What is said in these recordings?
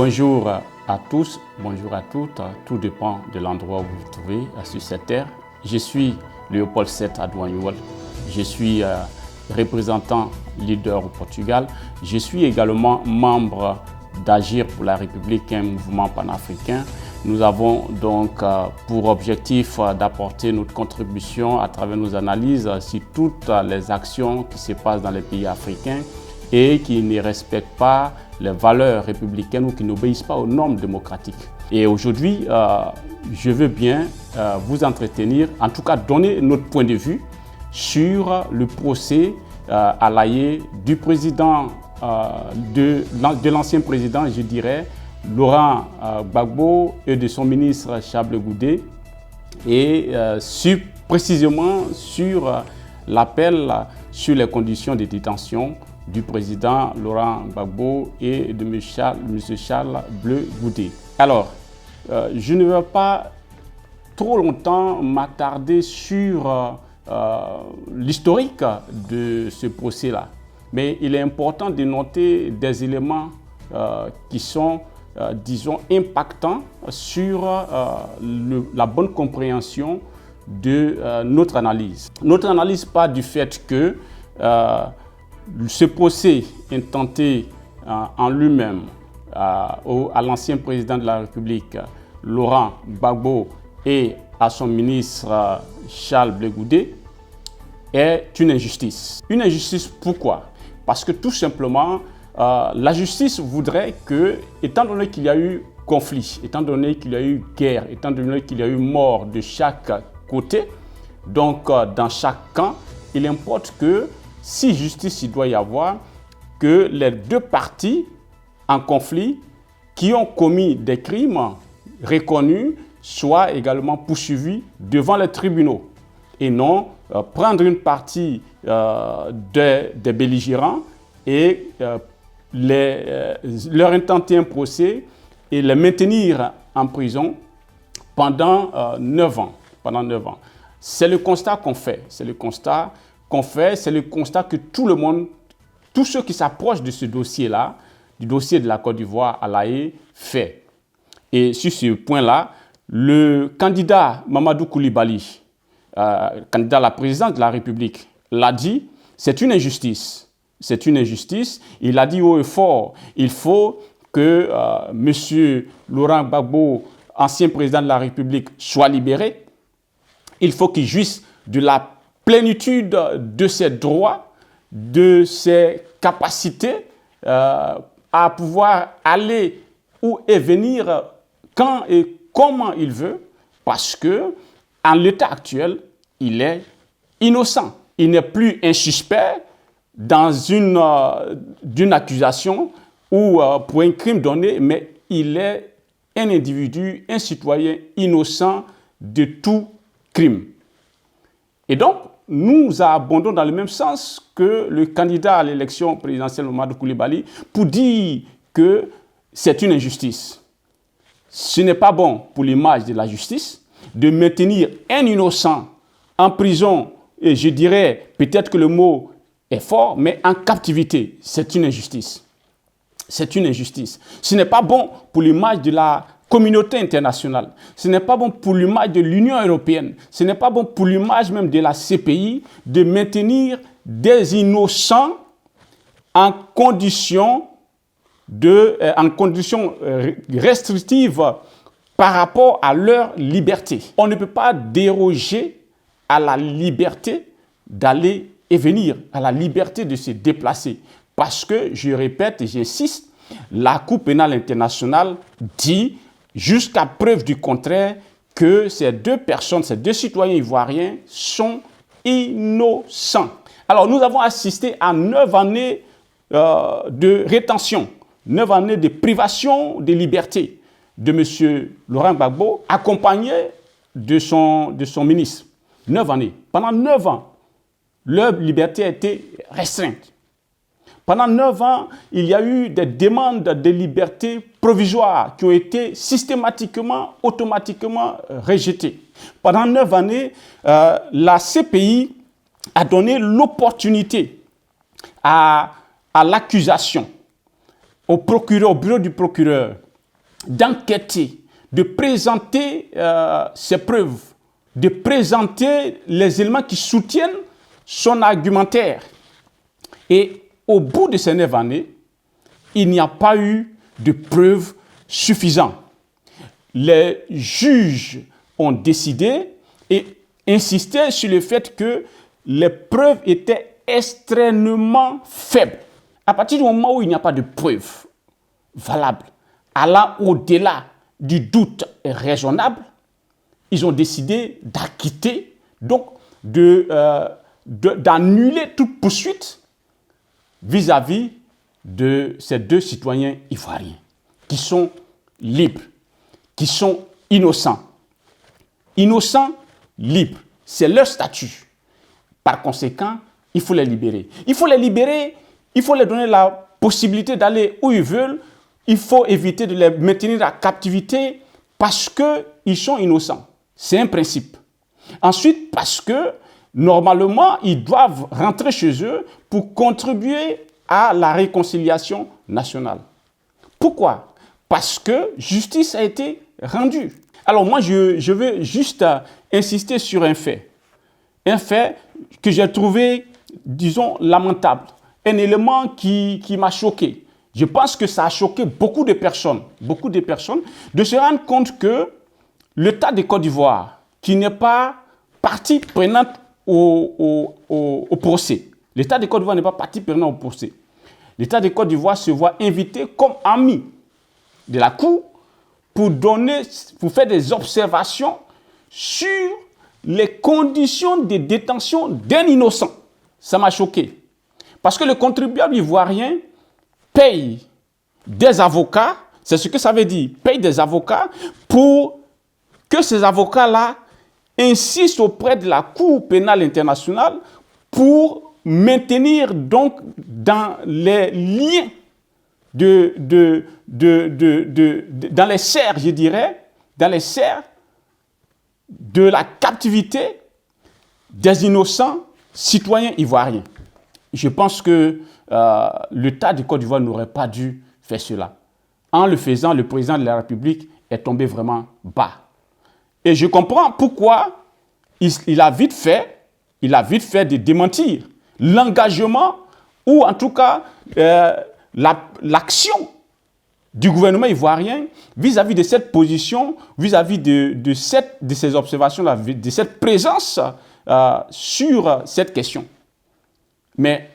Bonjour à tous, bonjour à toutes, tout dépend de l'endroit où vous vous trouvez sur cette terre. Je suis Léopold Seth Adouagnoul, je suis représentant leader au Portugal. Je suis également membre d'Agir pour la République, un mouvement panafricain. Nous avons donc pour objectif d'apporter notre contribution à travers nos analyses sur toutes les actions qui se passent dans les pays africains et qui ne respectent pas les valeurs républicaines ou qui n'obéissent pas aux normes démocratiques. Et aujourd'hui, je veux bien vous entretenir, en tout cas donner notre point de vue sur le procès à l'Aïe du président, de l'ancien président, je dirais, Laurent Gbagbo et de son ministre Charles Blé Goudé, et précisément sur l'appel sur les conditions de détention du président Laurent Gbagbo et de M. Charles Blé Goudé. Alors, je ne vais pas trop longtemps m'attarder sur l'historique de ce procès-là, mais il est important de noter des éléments qui sont, disons, impactants sur la bonne compréhension de notre analyse. Notre analyse part du fait que ce procès intenté en lui-même à l'ancien président de la République, Laurent Gbagbo, et à son ministre Charles Blé Goudé, est une injustice. Une injustice pourquoi? Parce que tout simplement, la justice voudrait que, étant donné qu'il y a eu conflit, étant donné qu'il y a eu guerre, étant donné qu'il y a eu mort de chaque côté, donc dans chaque camp, il importe que, si justice il doit y avoir, que les deux parties en conflit qui ont commis des crimes reconnus soient également poursuivis devant les tribunaux et non prendre une partie des belligérants et leur intenter un procès et les maintenir en prison pendant 9 ans. C'est le constat qu'on fait. C'est le constat que tout le monde, tous ceux qui s'approchent de ce dossier-là, du dossier de la Côte d'Ivoire à l'Aïe, fait. Et sur ce point-là, le candidat Mamadou Koulibaly, candidat à la présidence de la République, l'a dit, c'est une injustice. C'est une injustice. Il a dit haut et fort, il faut que M. Laurent Gbagbo, ancien président de la République, soit libéré. Il faut qu'il jouisse de la plénitude de ses droits, de ses capacités à pouvoir aller où et venir quand et comment il veut, parce que en l'état actuel, il est innocent. Il n'est plus un suspect dans d'une accusation ou pour un crime donné, mais il est un individu, un citoyen innocent de tout crime. Et donc, nous abondons dans le même sens que le candidat à l'élection présidentielle Mamadou Koulibaly pour dire que c'est une injustice. Ce n'est pas bon pour l'image de la justice de maintenir un innocent en prison, et je dirais, peut-être que le mot est fort, mais en captivité. C'est une injustice. C'est une injustice. Ce n'est pas bon pour l'image de la communauté internationale. Ce n'est pas bon pour l'image de l'Union européenne. Ce n'est pas bon pour l'image même de la CPI de maintenir des innocents en conditions restrictives par rapport à leur liberté. On ne peut pas déroger à la liberté d'aller et venir, à la liberté de se déplacer. Parce que, je répète et j'insiste, la Cour pénale internationale dit, jusqu'à preuve du contraire, que ces deux personnes, ces deux citoyens ivoiriens sont innocents. Alors, nous avons assisté à 9 années de rétention, 9 années de privation de liberté de M. Laurent Gbagbo, accompagné de son ministre. 9 années. Pendant 9 ans, leur liberté a été restreinte. Pendant 9 ans, il y a eu des demandes de liberté provisoires qui ont été systématiquement, automatiquement rejetées. Pendant 9 années, la CPI a donné l'opportunité à l'accusation, au procureur, au bureau du procureur, d'enquêter, de présenter ses preuves, de présenter les éléments qui soutiennent son argumentaire. Et au bout de ces 9 années, il n'y a pas eu de preuves suffisantes. Les juges ont décidé et insisté sur le fait que les preuves étaient extrêmement faibles. À partir du moment où il n'y a pas de preuves valables, allant au-delà du doute raisonnable, ils ont décidé d'acquitter, donc d'annuler toute poursuite vis-à-vis de ces 2 citoyens ivoiriens qui sont libres, qui sont innocents. Innocents, libres, c'est leur statut. Par conséquent, il faut les libérer. Il faut les libérer, il faut leur donner la possibilité d'aller où ils veulent. Il faut éviter de les maintenir en captivité parce qu'ils sont innocents. C'est un principe. Ensuite, parce que normalement, ils doivent rentrer chez eux pour contribuer à la réconciliation nationale. Pourquoi? Parce que justice a été rendue. Alors moi, je veux juste insister sur un fait que j'ai trouvé, disons, lamentable, un élément qui m'a choqué. Je pense que ça a choqué beaucoup de personnes de se rendre compte que l'État de Côte d'Ivoire, qui n'est pas partie prenante au procès, l'État de Côte d'Ivoire n'est pas partie prenante au procès. L'État de Côte d'Ivoire se voit invité comme ami de la Cour pour faire des observations sur les conditions de détention d'un innocent. Ça m'a choqué. Parce que le contribuable ivoirien paye des avocats, c'est ce que ça veut dire, paye des avocats pour que ces avocats-là insistent auprès de la Cour pénale internationale pour maintenir donc dans les liens dans les serres, je dirais, dans les serres de la captivité des innocents citoyens ivoiriens. Je pense que l'État de Côte d'Ivoire n'aurait pas dû faire cela. En le faisant, le président de la République est tombé vraiment bas. Et je comprends pourquoi il a vite fait de démentir l'engagement ou en tout cas l'action du gouvernement ivoirien vis-à-vis de cette position, vis-à-vis de ces observations-là, de cette présence sur cette question. Mais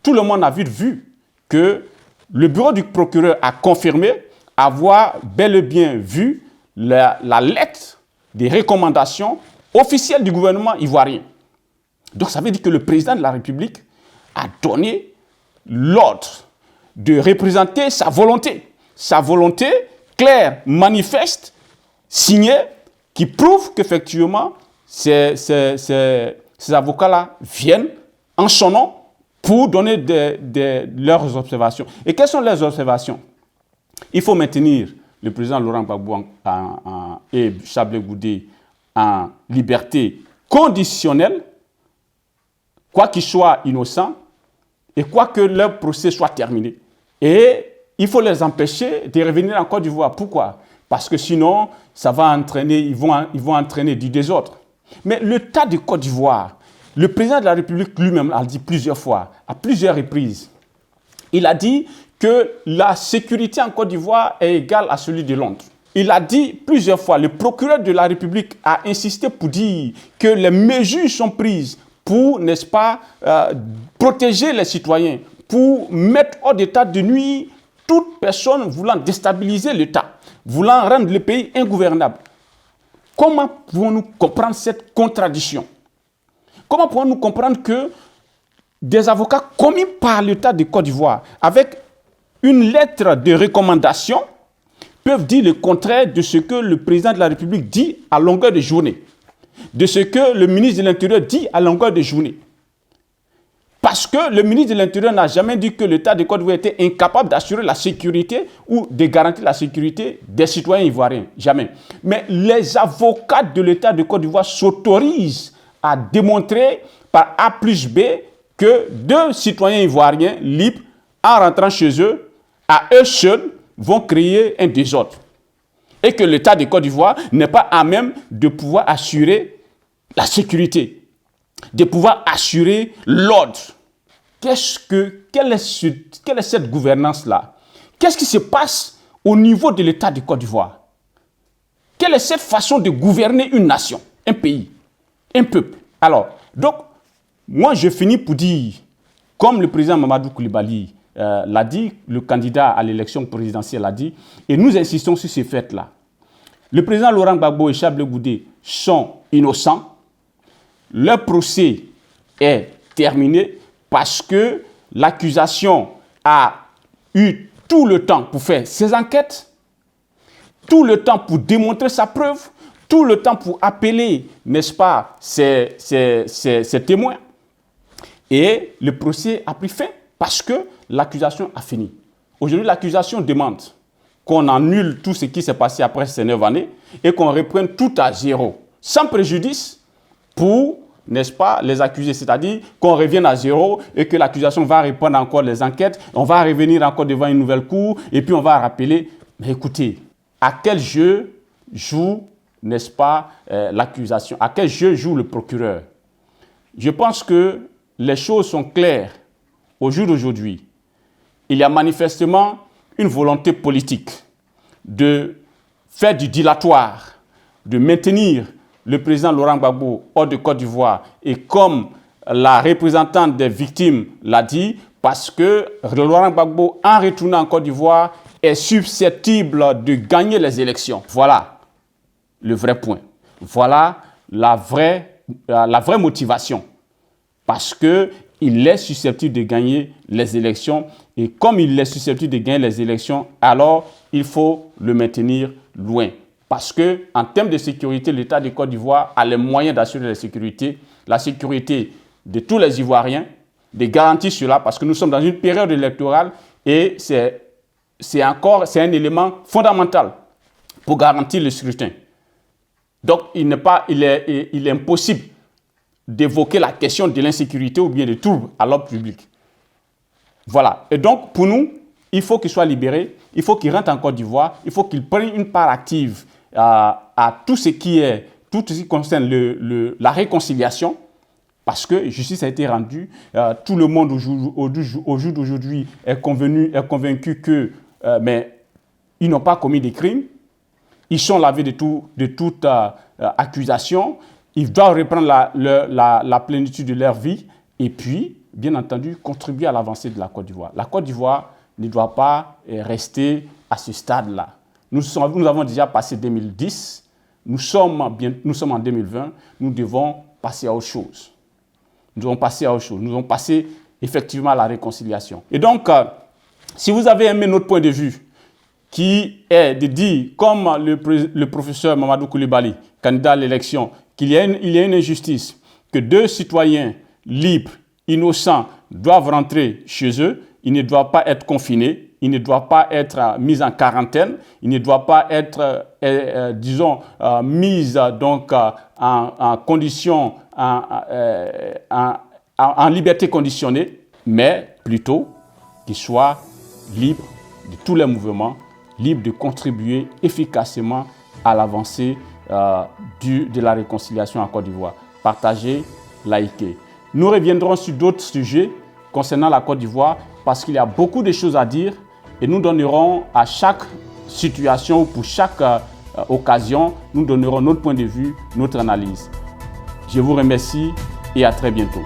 tout le monde a vite vu que le bureau du procureur a confirmé avoir bel et bien vu la lettre des recommandations officielles du gouvernement ivoirien. Donc ça veut dire que le président de la République a donné l'ordre de représenter sa volonté claire, manifeste, signée, qui prouve qu'effectivement ces avocats-là viennent en son nom pour donner leurs observations. Et quelles sont leurs observations? Il faut maintenir le président Laurent Gbagbo et Chablé Goudé en liberté conditionnelle, quoi qu'ils soient innocents, et quoi que leur procès soit terminé. Et il faut les empêcher de revenir en Côte d'Ivoire. Pourquoi? Parce que sinon, ça va entraîner, ils vont entraîner du désordre. Mais l'État de Côte d'Ivoire, le président de la République lui-même l'a dit plusieurs fois, à plusieurs reprises. Il a dit que la sécurité en Côte d'Ivoire est égale à celui de Londres. Il a dit plusieurs fois, le procureur de la République a insisté pour dire que les mesures sont prises pour, n'est-ce pas, protéger les citoyens, pour mettre hors d'état de nuire toute personne voulant déstabiliser l'État, voulant rendre le pays ingouvernable. Comment pouvons-nous comprendre cette contradiction? Comment pouvons-nous comprendre que des avocats commis par l'État de Côte d'Ivoire, avec une lettre de recommandation, peuvent dire le contraire de ce que le président de la République dit à longueur de journée, de ce que le ministre de l'Intérieur dit à longueur de journée? Parce que le ministre de l'Intérieur n'a jamais dit que l'État de Côte d'Ivoire était incapable d'assurer la sécurité ou de garantir la sécurité des citoyens ivoiriens. Jamais. Mais les avocats de l'État de Côte d'Ivoire s'autorisent à démontrer par A plus B que 2 citoyens ivoiriens libres, en rentrant chez eux, à eux seuls, vont créer un désordre. et que l'État de Côte d'Ivoire n'est pas à même de pouvoir assurer la sécurité, de pouvoir assurer l'ordre. Quelle est cette gouvernance-là? Qu'est-ce qui se passe au niveau de l'État de Côte d'Ivoire? Quelle est cette façon de gouverner une nation, un pays, un peuple? Alors, donc, moi je finis pour dire, comme le président Mamadou Coulibaly l'a dit, le candidat à l'élection présidentielle l'a dit, et nous insistons sur ces faits-là. Le président Laurent Gbagbo et Charles Blé Goudé sont innocents. Leur procès est terminé parce que l'accusation a eu tout le temps pour faire ses enquêtes, tout le temps pour démontrer sa preuve, tout le temps pour appeler, n'est-ce pas, ses témoins. Et le procès a pris fin parce que l'accusation a fini. Aujourd'hui, l'accusation demande qu'on annule tout ce qui s'est passé après ces 9 années et qu'on reprenne tout à zéro, sans préjudice pour, n'est-ce pas, les accusés. C'est-à-dire qu'on revienne à zéro et que l'accusation va reprendre encore les enquêtes, on va revenir encore devant une nouvelle cour et puis on va rappeler. Mais écoutez, à quel jeu joue, n'est-ce pas, l'accusation? À quel jeu joue le procureur? Je pense que les choses sont claires au jour d'aujourd'hui. Il y a manifestement une volonté politique de faire du dilatoire, de maintenir le président Laurent Gbagbo hors de Côte d'Ivoire. Et comme la représentante des victimes l'a dit, parce que Laurent Gbagbo, en retournant en Côte d'Ivoire, est susceptible de gagner les élections. Voilà le vrai point. Voilà la vraie motivation. Parce qu'il est susceptible de gagner les élections. Et comme il est susceptible de gagner les élections, alors il faut le maintenir loin. Parce qu'en termes de sécurité, l'État de Côte d'Ivoire a les moyens d'assurer la sécurité de tous les Ivoiriens, de garantir cela, parce que nous sommes dans une période électorale et c'est un élément fondamental pour garantir le scrutin. Donc, il est impossible d'évoquer la question de l'insécurité ou bien des troubles à l'ordre public. Voilà. Et donc, pour nous, il faut qu'il soit libéré, il faut qu'il rentre en Côte d'Ivoire, il faut qu'il prenne une part active à tout ce qui concerne la réconciliation, parce que justice a été rendue. Tout le monde au jour d'aujourd'hui est convaincu que mais ils n'ont pas commis des crimes, ils sont lavés de toute accusation, ils doivent reprendre la plénitude de leur vie et puis, bien entendu, contribuer à l'avancée de la Côte d'Ivoire. La Côte d'Ivoire ne doit pas rester à ce stade-là. Nous avons déjà passé 2010, nous sommes en 2020, nous devons passer à autre chose. Nous devons passer effectivement à la réconciliation. Et donc, si vous avez aimé notre point de vue, qui est de dire, comme le professeur Mamadou Coulibaly, candidat à l'élection, qu'il y a une injustice, que 2 citoyens libres, innocents, doivent rentrer chez eux, ils ne doivent pas être confinés, ils ne doivent pas être mis en quarantaine, ils ne doivent pas être, mis donc, en condition, en liberté conditionnée, mais plutôt qu'ils soient libres de tous les mouvements, libres de contribuer efficacement à l'avancée de la réconciliation en Côte d'Ivoire. Partagez, likez. Nous reviendrons sur d'autres sujets concernant la Côte d'Ivoire parce qu'il y a beaucoup de choses à dire et nous donnerons à chaque situation ou pour chaque occasion, nous donnerons notre point de vue, notre analyse. Je vous remercie et à très bientôt.